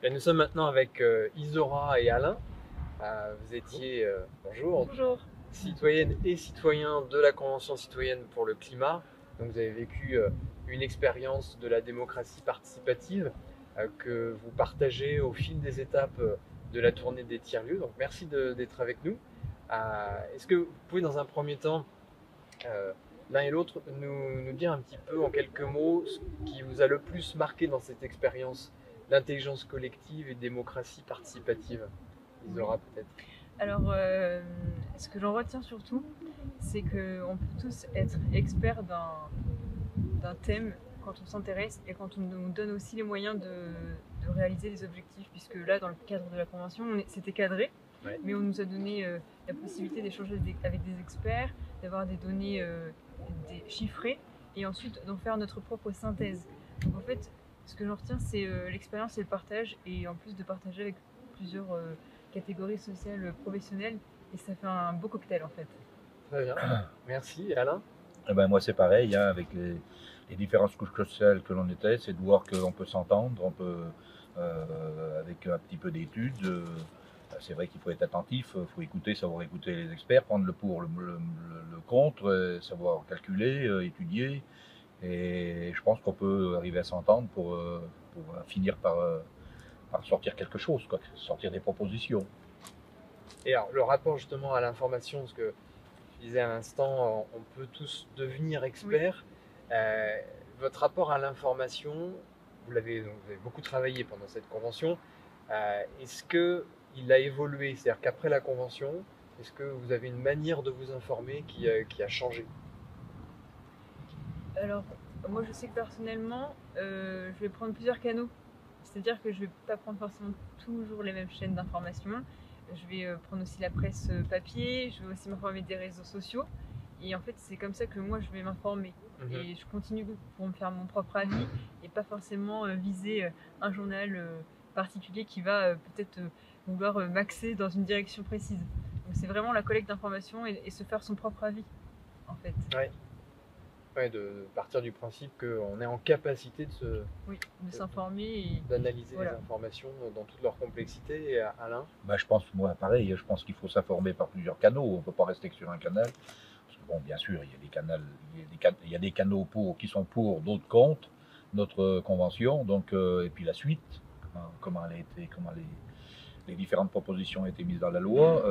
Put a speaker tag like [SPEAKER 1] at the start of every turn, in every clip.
[SPEAKER 1] Et nous sommes maintenant avec Isora et Alain. Vous étiez, bonjour,
[SPEAKER 2] Bonjour.
[SPEAKER 1] citoyennes et citoyens de la Convention citoyenne pour le climat. Donc vous avez vécu une expérience de la démocratie participative que vous partagez au fil des étapes de la tournée des tiers-lieux. Donc merci d'être avec nous. Est-ce que vous pouvez dans un premier temps, euh, l'un et l'autre, nous dire un petit peu en quelques mots ce qui vous a le plus marqué dans cette expérience d'intelligence collective et de démocratie participative?
[SPEAKER 2] Oui.
[SPEAKER 1] Isora peut-être.
[SPEAKER 2] Alors, ce que j'en retiens surtout, c'est qu'on peut tous être experts d'un thème quand on s'intéresse et quand on nous donne aussi les moyens de réaliser les objectifs. Puisque là, dans le cadre de la convention, c'était cadré,
[SPEAKER 1] Ouais.
[SPEAKER 2] mais on nous a donné la possibilité d'échanger avec des experts, d'avoir des données chiffrées et ensuite d'en faire notre propre synthèse. Donc en fait, ce que j'en retiens, c'est l'expérience et le partage, et en plus de partager avec plusieurs catégories sociales professionnelles, et ça fait un beau cocktail en fait.
[SPEAKER 1] Très bien. Merci. Et Alain?
[SPEAKER 3] Eh ben, moi, c'est pareil, hein, avec les différentes couches sociales que l'on était, c'est de voir qu'on peut s'entendre, on peut, avec un petit peu d'études, c'est vrai qu'il faut être attentif, il faut écouter, savoir écouter les experts, prendre le pour, le contre, savoir calculer, étudier. Et je pense qu'on peut arriver à s'entendre pour finir par sortir quelque chose, quoi, sortir des propositions.
[SPEAKER 1] Et alors, le rapport justement à l'information, parce que je disais à l'instant, on peut tous devenir experts. Votre rapport à l'information, vous avez beaucoup travaillé pendant cette convention. Est-ce qu'il a évolué? C'est-à-dire qu'après la convention, est-ce que vous avez une manière de vous informer qui a changé?
[SPEAKER 2] Alors, moi je sais que personnellement, je vais prendre plusieurs canaux. C'est-à-dire que je vais pas prendre forcément toujours les mêmes chaînes d'information. Je vais prendre aussi la presse papier, je vais aussi m'informer des réseaux sociaux. Et en fait, c'est comme ça que moi je vais m'informer. Et je continue pour me faire mon propre avis et pas forcément viser un journal particulier qui va peut-être vouloir m'axer dans une direction précise. Donc c'est vraiment la collecte d'informations et se faire son propre avis en fait.
[SPEAKER 1] Ouais. Ouais, de partir du principe qu'on est en capacité
[SPEAKER 2] Oui, de s'informer
[SPEAKER 1] d'analyser
[SPEAKER 2] voilà.
[SPEAKER 1] les informations dans toute leur complexité. Et Alain?
[SPEAKER 3] Ben, je pense, moi, pareil, je pense qu'il faut s'informer par plusieurs canaux, on ne peut pas rester que sur un canal. Parce que, bon, bien sûr, il y a des canaux, il y a des canaux qui sont pour, d'autres contre notre convention, donc, et puis la suite, comment elle a été, comment les différentes propositions ont été mises dans la loi,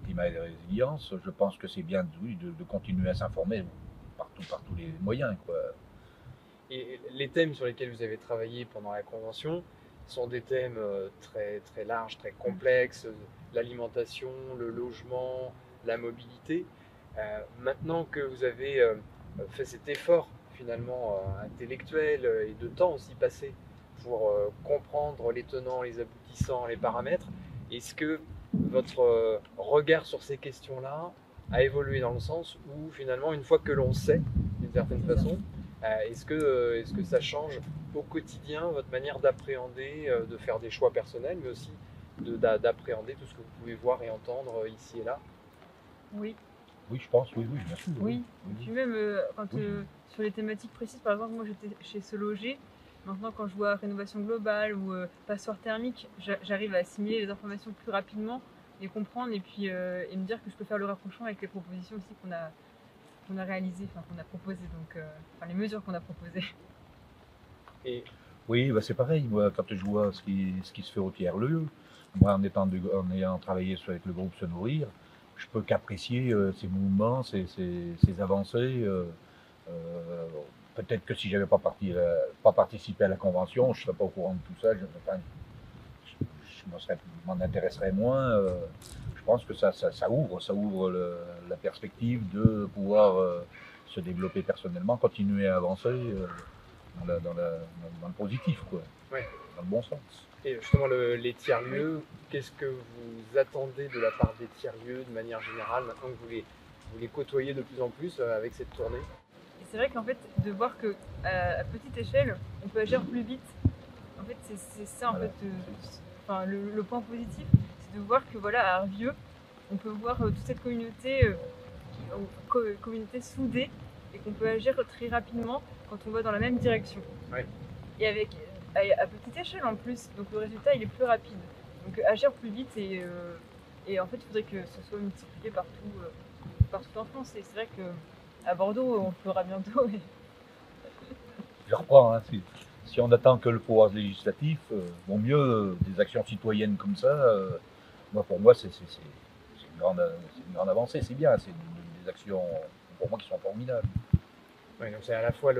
[SPEAKER 3] climat et résilience. Je pense que c'est bien, oui, de continuer à s'informer par tous les moyens, quoi.
[SPEAKER 1] Et les thèmes sur lesquels vous avez travaillé pendant la convention sont des thèmes très, très larges, très complexes, l'alimentation, le logement, la mobilité. Maintenant que vous avez fait cet effort finalement intellectuel et de temps aussi passé pour comprendre les tenants, les aboutissants, les paramètres, est-ce que votre regard sur ces questions-là a évolué dans le sens où finalement une fois que l'on sait d'une certaine façon, est-ce que ça change au quotidien votre manière d'appréhender, de faire des choix personnels, mais aussi d'appréhender tout ce que vous pouvez voir et entendre ici et là?
[SPEAKER 2] Oui.
[SPEAKER 3] Oui, je pense, oui, oui, bien sûr.
[SPEAKER 2] Oui, et puis même quand,
[SPEAKER 3] Oui.
[SPEAKER 2] sur les thématiques précises, par exemple, moi j'étais chez Se Loger. Maintenant, quand je vois rénovation globale ou passoire thermique, j'arrive à assimiler les informations plus rapidement, les comprendre et puis et me dire que je peux faire le rapprochement avec les propositions aussi qu'on a réalisées, enfin qu'on a proposées, donc enfin les mesures qu'on a proposées.
[SPEAKER 1] Et
[SPEAKER 3] Oui, bah c'est pareil. Moi, quand je vois ce qui se fait au tiers-lieu, moi, en ayant travaillé avec le groupe Se Nourrir, je peux qu'apprécier ces mouvements, ces avancées. Euh, Peut-être que si j'avais pas participé à la convention, je ne serais pas au courant de tout ça. Je m'en intéresserais moins. Je pense que ça ouvre la perspective de pouvoir se développer personnellement, continuer à avancer dans le positif, quoi,
[SPEAKER 1] ouais.
[SPEAKER 3] dans le bon sens.
[SPEAKER 1] Et justement, les
[SPEAKER 2] Oui.
[SPEAKER 1] tiers-lieux, qu'est-ce que vous attendez de la part des tiers-lieux de manière générale, maintenant que vous les côtoyez de plus en plus avec cette tournée?
[SPEAKER 2] Et c'est vrai qu'en fait, de voir que à petite échelle, on peut agir plus vite. En fait, c'est ça en
[SPEAKER 3] Voilà.
[SPEAKER 2] fait, enfin, le point positif, c'est de voir que voilà, à Arvieux, on peut voir toute cette communauté, communauté soudée, et qu'on peut agir très rapidement quand on va dans la même direction.
[SPEAKER 1] Ouais.
[SPEAKER 2] Et à petite échelle en plus, donc le résultat il est plus rapide. Donc agir plus vite et en fait il faudrait que ce soit multiplié partout en France. Et c'est vrai qu'à Bordeaux on le fera bientôt.
[SPEAKER 3] Je reprends, hein, si on attend que le pouvoir législatif, vaut mieux des actions citoyennes comme ça. Pour moi, c'est une grande avancée, c'est bien, c'est des actions pour moi qui sont formidables.
[SPEAKER 1] Ouais, donc c'est à la fois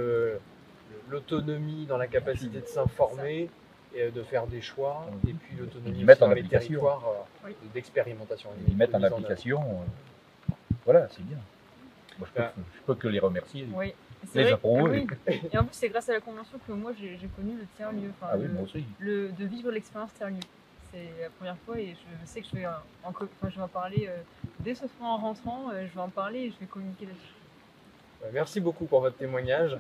[SPEAKER 1] l'autonomie dans la capacité de s'informer et de faire des choix, et puis l'autonomie
[SPEAKER 3] mettre
[SPEAKER 1] dans
[SPEAKER 3] en
[SPEAKER 1] les
[SPEAKER 3] application.
[SPEAKER 1] territoires d'expérimentation.
[SPEAKER 3] Et d'y mettre en application, voilà, c'est bien. Moi, je peux que les remercier.
[SPEAKER 2] Oui.
[SPEAKER 3] Les approuver.
[SPEAKER 2] Oui. Et en plus, c'est grâce à la convention que moi j'ai connu le tiers-lieu. Enfin,
[SPEAKER 3] ah oui, moi aussi.
[SPEAKER 2] De vivre l'expérience tiers-lieu. C'est la première fois et je sais que je vais en parler dès ce soir en rentrant. Je vais en parler et je vais communiquer là-dessus.
[SPEAKER 1] Merci beaucoup pour votre témoignage.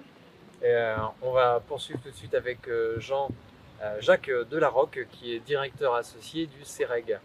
[SPEAKER 1] Et, on va poursuivre tout de suite avec Jacques Delarocque, qui est directeur associé du CEREG.